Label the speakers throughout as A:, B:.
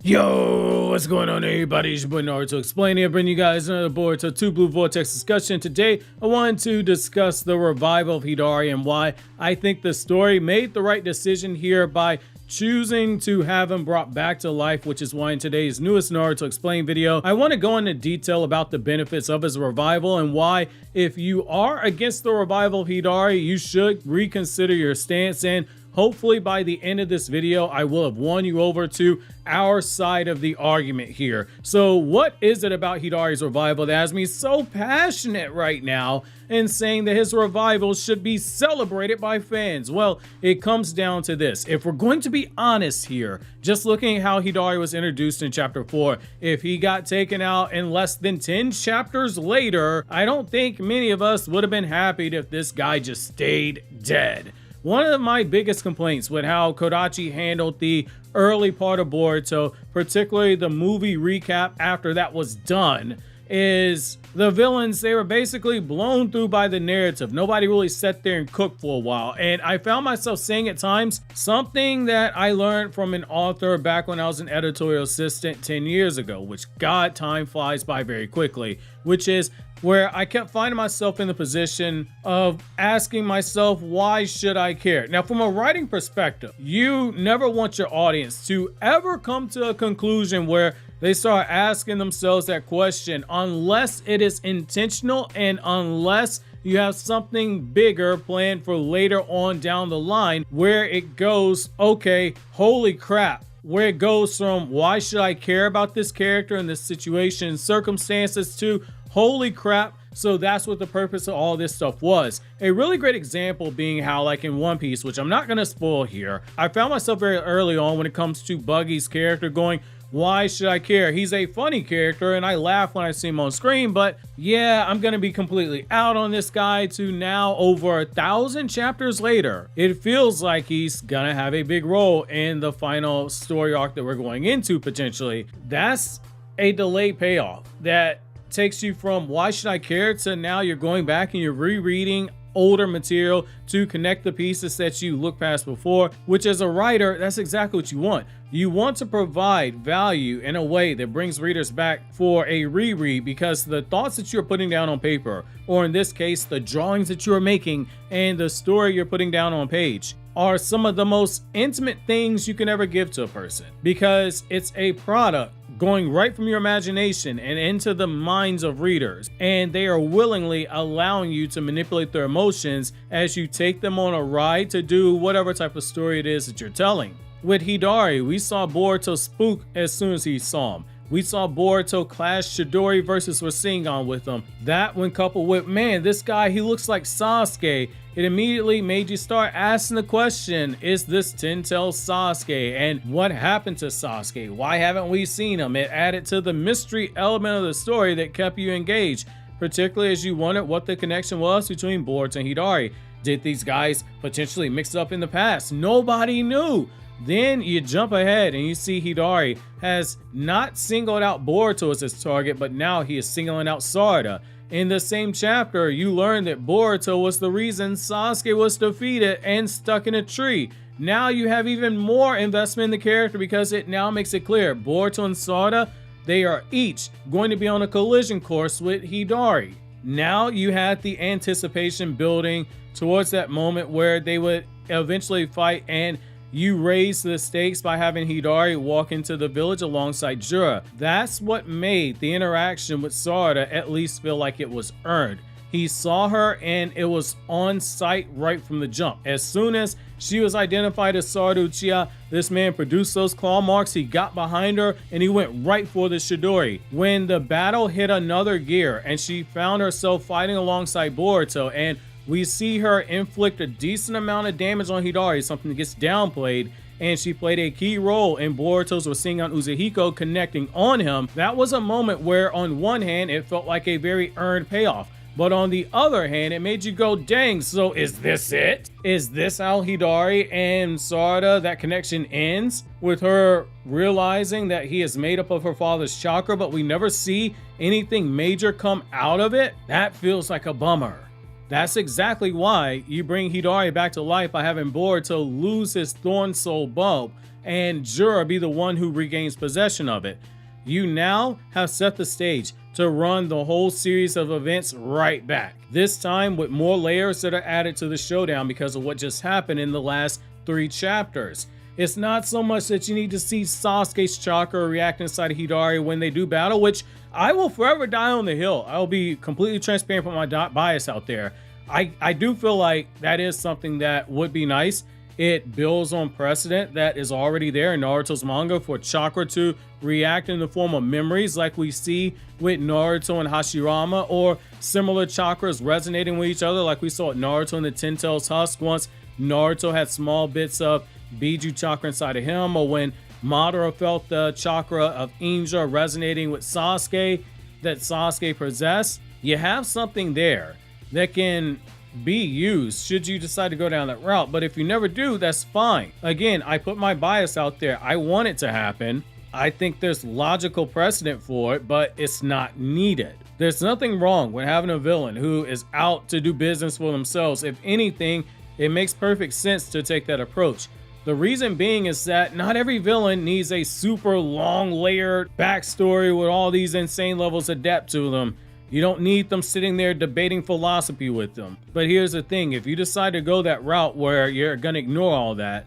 A: Yo, what's going on everybody? It's your boy Naruto Explain here, bringing you guys another Boruto 2 Blue Vortex discussion. Today, I wanted to discuss the revival of Hidari and why I think the story made the right decision here by choosing to have him brought back to life, which is why in today's newest Naruto Explain video, I want to go into detail about the benefits of his revival and why, if you are against the revival of Hidari, you should reconsider your stance. And hopefully by the end of this video, I will have won you over to our side of the argument here. So what is it about Hidari's revival that has me so passionate right now in saying that his revival should be celebrated by fans? Well, it comes down to this. If we're going to be honest here, just looking at how Hidari was introduced in chapter 4, if he got taken out in less than 10 chapters later, I don't think many of us would have been happy if this guy just stayed dead. One of my biggest complaints with how Kodachi handled the early part of Boruto, particularly the movie recap after that was done, is the villains, they were basically blown through by the narrative. Nobody really sat there and cooked for a while. And I found myself saying at times something that I learned from an author back when I was an editorial assistant 10 years ago, which God, time flies by very quickly, which is where I kept finding myself in the position of asking myself, why should I care? Now, from a writing perspective, you never want your audience to ever come to a conclusion where they start asking themselves that question unless it is intentional and unless you have something bigger planned for later on down the line where it goes, okay, holy crap. Where it goes from why should I care about this character in this situation and circumstances to holy crap, so that's what the purpose of all this stuff was. A really great example being how, like in One Piece, which I'm not going to spoil here, I found myself very early on when it comes to Buggy's character going, why should I care? He's a funny character and I laugh when I see him on screen, but yeah, I'm going to be completely out on this guy to now over 1,000 chapters later. It feels like he's going to have a big role in the final story arc that we're going into potentially. That's a delayed payoff that takes you from why should I care to now you're going back and you're rereading older material to connect the pieces that you looked past before, which as a writer, that's exactly what you want. You want to provide value in a way that brings readers back for a reread because the thoughts that you're putting down on paper, or in this case, the drawings that you're making and the story you're putting down on page, are some of the most intimate things you can ever give to a person because it's a product going right from your imagination and into the minds of readers, and they are willingly allowing you to manipulate their emotions as you take them on a ride to do whatever type of story it is that you're telling. With Hidari, we saw Boruto spook as soon as he saw him. We saw Boruto clash Chidori versus Rasengan with him. That when coupled with, man, this guy, he looks like Sasuke, it immediately made you start asking the question, is this Ten-Tail Sasuke? And what happened to Sasuke? Why haven't we seen him? It added to the mystery element of the story that kept you engaged, particularly as you wondered what the connection was between Boruto and Hidari. Did these guys potentially mix up in the past? Nobody knew. Then you jump ahead and you see Hidari has not singled out Boruto as his target, but now he is singling out Sarada. In the same chapter, you learn that Boruto was the reason Sasuke was defeated and stuck in a tree. Now you have even more investment in the character because it now makes it clear Boruto and Sarada, they are each going to be on a collision course with Hidari. Now you had the anticipation building towards that moment where they would eventually fight, and you raise the stakes by having Hidari walk into the village alongside Jura. That's what made the interaction with Sarada at least feel like it was earned. He saw her and it was on sight right from the jump. As soon as she was identified as Sarada Uchiha, this man produced those claw marks, he got behind her and he went right for the Chidori. When the battle hit another gear and she found herself fighting alongside Boruto, and we see her inflict a decent amount of damage on Hidari, something that gets downplayed, and she played a key role in Boruto's Rasengan Uzuhiko connecting on him. That was a moment where on one hand it felt like a very earned payoff, but on the other hand it made you go, dang, so is this it? Is this how Hidari and Sarada, that connection ends? With her realizing that he is made up of her father's chakra, but we never see anything major come out of it? That feels like a bummer. That's exactly why you bring Hidari back to life by having Boruto lose his Thorn Soul bulb and Jura be the one who regains possession of it. You now have set the stage to run the whole series of events right back. This time with more layers that are added to the showdown because of what just happened in the last 3 chapters. It's not so much that you need to see Sasuke's chakra react inside of Hidari when they do battle, which I will forever die on the hill. I'll be completely transparent with my bias out there. I do feel like that is something that would be nice. It builds on precedent that is already there in Naruto's manga for chakra to react in the form of memories like we see with Naruto and Hashirama, or similar chakras resonating with each other like we saw at Naruto and the Ten Tails Husk once Naruto had small bits of Biju chakra inside of him, or when Madara felt the chakra of Inja resonating with Sasuke that Sasuke possessed. You have something there that can be used should you decide to go down that route, but if you never do, that's fine. Again, I put my bias out there. I want it to happen. I think there's logical precedent for it, but it's not needed. There's nothing wrong with having a villain who is out to do business for themselves. If anything, it makes perfect sense to take that approach. The reason being is that not every villain needs a super long layered backstory with all these insane levels of depth to them. You don't need them sitting there debating philosophy with them. But here's the thing, if you decide to go that route where you're gonna ignore all that,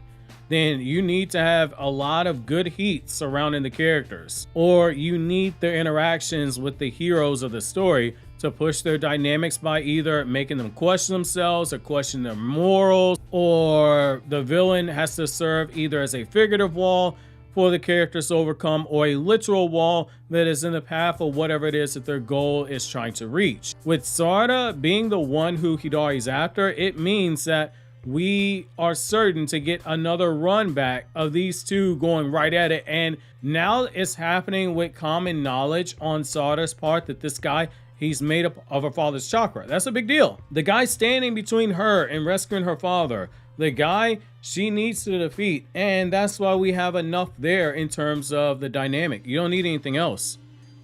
A: then you need to have a lot of good heat surrounding the characters. Or you need their interactions with the heroes of the story to push their dynamics by either making them question themselves or question their morals, or the villain has to serve either as a figurative wall for the characters to overcome, or a literal wall that is in the path of whatever it is that their goal is trying to reach. With Sarada being the one who Hidari's after, it means that we are certain to get another run back of these two going right at it. And now it's happening with common knowledge on Sarada's part that this guy, he's made up of her father's chakra. That's a big deal. The guy standing between her and rescuing her father, the guy she needs to defeat, and that's why we have enough there in terms of the dynamic. You don't need anything else.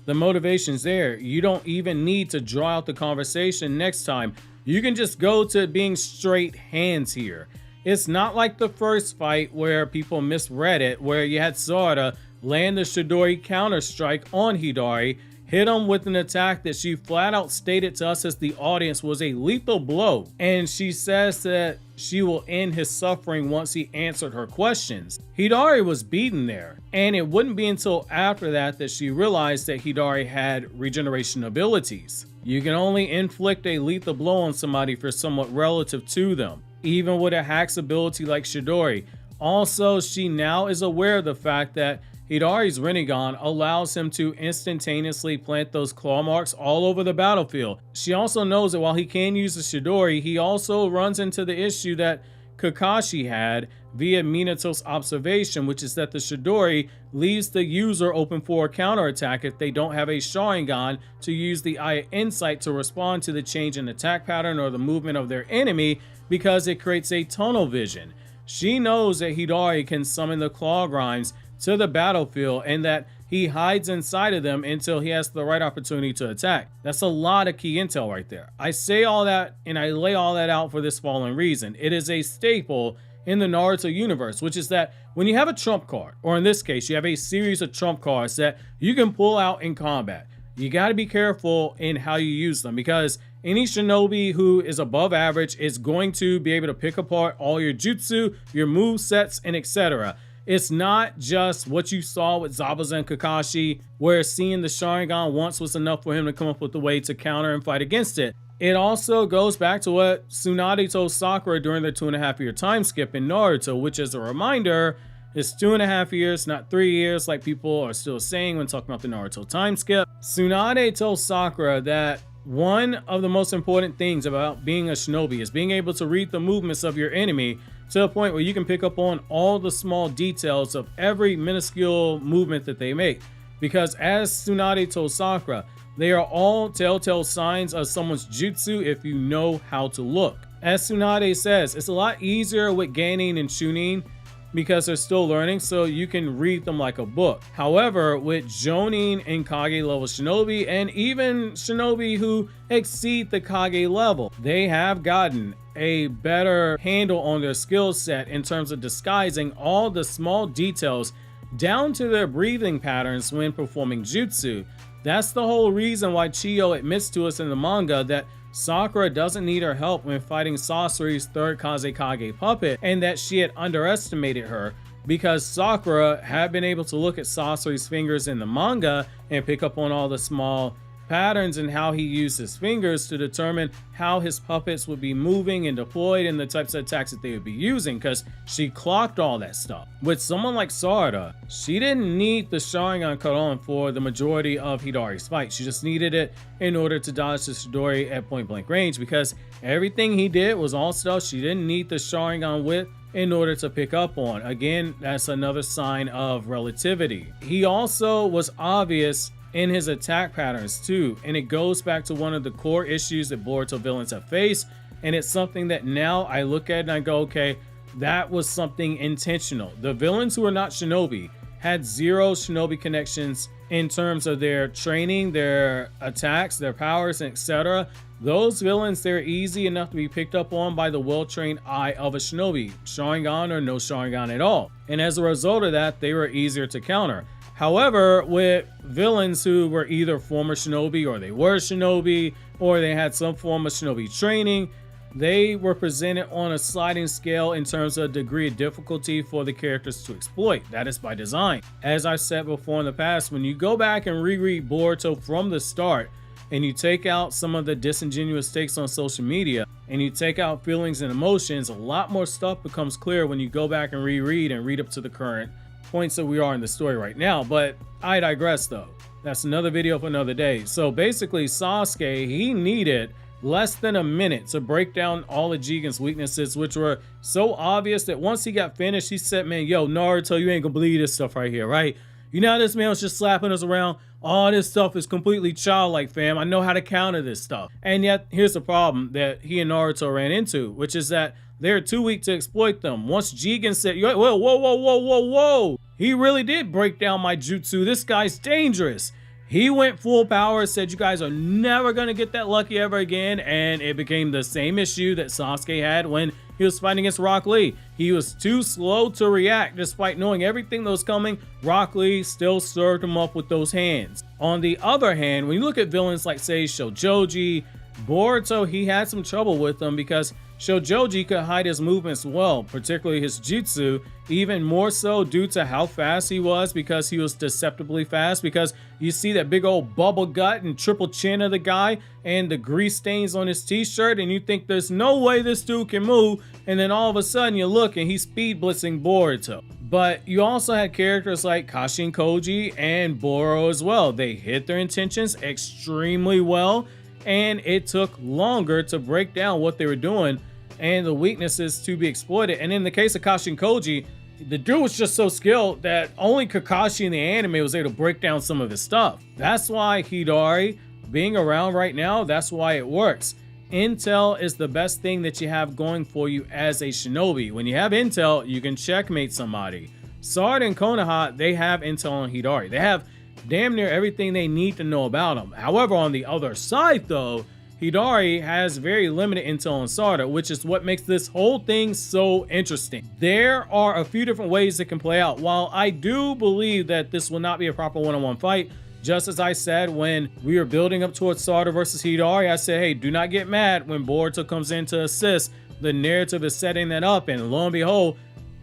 A: The motivation's there. You don't even need to draw out the conversation next time. You can just go to being straight hands here. It's not like the first fight where people misread it, where you had Sarada land the Chidori counter strike on Hidari, hit him with an attack that she flat out stated to us as the audience was a lethal blow. And she says that she will end his suffering once he answered her questions. Hidari was beaten there, and it wouldn't be until after that that she realized that Hidari had regeneration abilities. You can only inflict a lethal blow on somebody if you're somewhat relative to them, even with a Hack's ability like Chidori. Also, she now is aware of the fact that Hidari's Rinnegan allows him to instantaneously plant those claw marks all over the battlefield. She also knows that while he can use the Chidori, he also runs into the issue that Kakashi had via Minato's observation, which is that the Chidori leaves the user open for a counterattack if they don't have a Sharingan to use the Eye of Insight to respond to the change in attack pattern or the movement of their enemy, because it creates a tunnel vision. She knows that Hidari can summon the Claw Grinds to the battlefield and that he hides inside of them until he has the right opportunity to attack. That's a lot of key intel right there. I say all that and I lay all that out for this following reason. It is a staple in the Naruto universe, which is that when you have a trump card, or in this case, you have a series of trump cards that you can pull out in combat, you got to be careful in how you use them, because any shinobi who is above average is going to be able to pick apart all your jutsu, your move sets, and etc. It's not just what you saw with Zabuza and Kakashi, where seeing the Sharingan once was enough for him to come up with a way to counter and fight against it. It also goes back to what Tsunade told Sakura during their 2.5-year time skip in Naruto, which, as a reminder, is 2.5 years, not 3 years like people are still saying when talking about the Naruto time skip. Tsunade told Sakura that one of the most important things about being a shinobi is being able to read the movements of your enemy to a point where you can pick up on all the small details of every minuscule movement that they make. Because as Tsunade told Sakura, they are all telltale signs of someone's jutsu if you know how to look. As Tsunade says, it's a lot easier with Genin and Chunin because they're still learning, so you can read them like a book. However, with Jonin and Kage level shinobi, and even shinobi who exceed the Kage level, they have gotten a better handle on their skill set in terms of disguising all the small details down to their breathing patterns when performing jutsu. That's the whole reason why Chiyo admits to us in the manga that Sakura doesn't need her help when fighting Sasori's third Kazekage puppet, and that she had underestimated her, because Sakura had been able to look at Sasori's fingers in the manga and pick up on all the small patterns and how he used his fingers to determine how his puppets would be moving and deployed and the types of attacks that they would be using, because she clocked all that stuff. With someone like Sarada, she didn't need the Sharingan cut on for the majority of Hidari's fight. She just needed it in order to dodge the Chidori at point blank range, because everything he did was all stuff she didn't need the Sharingan with in order to pick up on. Again, that's another sign of relativity. He also was obvious in his attack patterns too, and it goes back to one of the core issues that Boruto villains have faced, and it's something that now I look at and I go, okay, that was something intentional. The villains who are not shinobi had zero shinobi connections in terms of their training, their attacks, their powers, etc. Those villains, they're easy enough to be picked up on by the well-trained eye of a shinobi, Sharingan or no Sharingan at all. And as a result of that, they were easier to counter. However, with villains who were either former shinobi, or they were shinobi, or they had some form of shinobi training, they were presented on a sliding scale in terms of degree of difficulty for the characters to exploit. That is by design. As I said before in the past, when you go back and reread Boruto from the start, and you take out some of the disingenuous takes on social media, and you take out feelings and emotions, a lot more stuff becomes clear when you go back and reread and read up to the current points that we are in the story right now. But I digress though. That's another video for another day. So basically, Sasuke, he needed less than a minute to break down all of Jigen's weaknesses, which were so obvious that once he got finished, he said, man, yo, Naruto, you ain't gonna believe this stuff right here, right? You know how this man was just slapping us around? All this stuff is completely childlike, fam. I know how to counter this stuff. And yet, here's the problem that he and Naruto ran into, which is that they're too weak to exploit them. Once Jigen said, whoa, he really did break down my jutsu. This guy's dangerous. He went full power, said you guys are never going to get that lucky ever again, and it became the same issue that Sasuke had when he was fighting against Rock Lee. He was too slow to react. Despite knowing everything that was coming, Rock Lee still served him up with those hands. On the other hand, when you look at villains like, say, Shojoji, Boruto, he had some trouble with them because Shojoji could hide his movements well, particularly his jutsu, even more so due to how fast he was, because he was deceptively fast, because you see that big old bubble gut and triple chin of the guy and the grease stains on his t-shirt, and you think there's no way this dude can move, and then all of a sudden you look and he's speed blitzing Boruto. But you also had characters like Kashin Koji and Boro as well. They hit their intentions extremely well, and it took longer to break down what they were doing and the weaknesses to be exploited. And in the case of Kashin Koji, the dude was just so skilled that only Kakashi in the anime was able to break down some of his stuff. That's why Hidari being around right now, that's why it works. Intel is the best thing that you have going for you as a shinobi. When you have intel, you can checkmate somebody. Sarada and Konoha, they have intel on Hidari. They have damn near everything they need to know about him. However, on the other side though, Hidari has very limited intel on Sarada, which is what makes this whole thing so interesting. There are a few different ways it can play out. While I do believe that this will not be a proper one-on-one fight, just as I said when we were building up towards Sarada versus Hidari, I said, hey, do not get mad when Boruto comes in to assist. The narrative is setting that up, and lo and behold,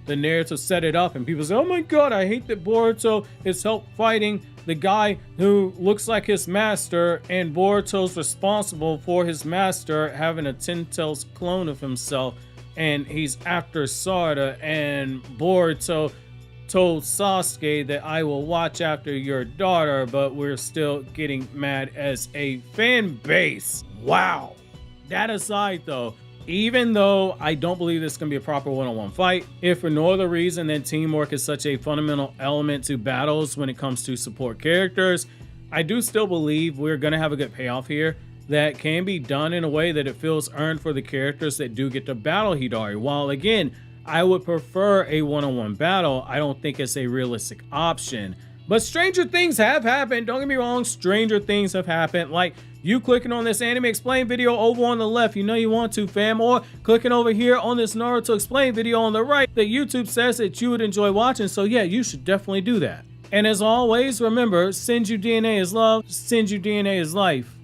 A: the narrative set it up, and people say, oh my god, I hate that Boruto is help fighting the guy who looks like his master, and Boruto's responsible for his master having a Ten Tails clone of himself, and he's after Sarada, and Boruto told Sasuke that I will watch after your daughter, but we're still getting mad as a fan base. Wow. That aside though, even though I don't believe this is going to be a proper one-on-one fight, if for no other reason than teamwork is such a fundamental element to battles when it comes to support characters, I do still believe we're going to have a good payoff here that can be done in a way that it feels earned for the characters that do get to battle Hidari. While again, I would prefer a one-on-one battle, I don't think it's a realistic option. But stranger things have happened. Don't get me wrong, stranger things have happened. Like You clicking on this Anime Explain video over on the left, you know you want to, fam, or clicking over here on this Naruto Explain video on the right that YouTube says that you would enjoy watching, so yeah, you should definitely do that. And as always, remember, Senju DNA is love, Senju DNA is life.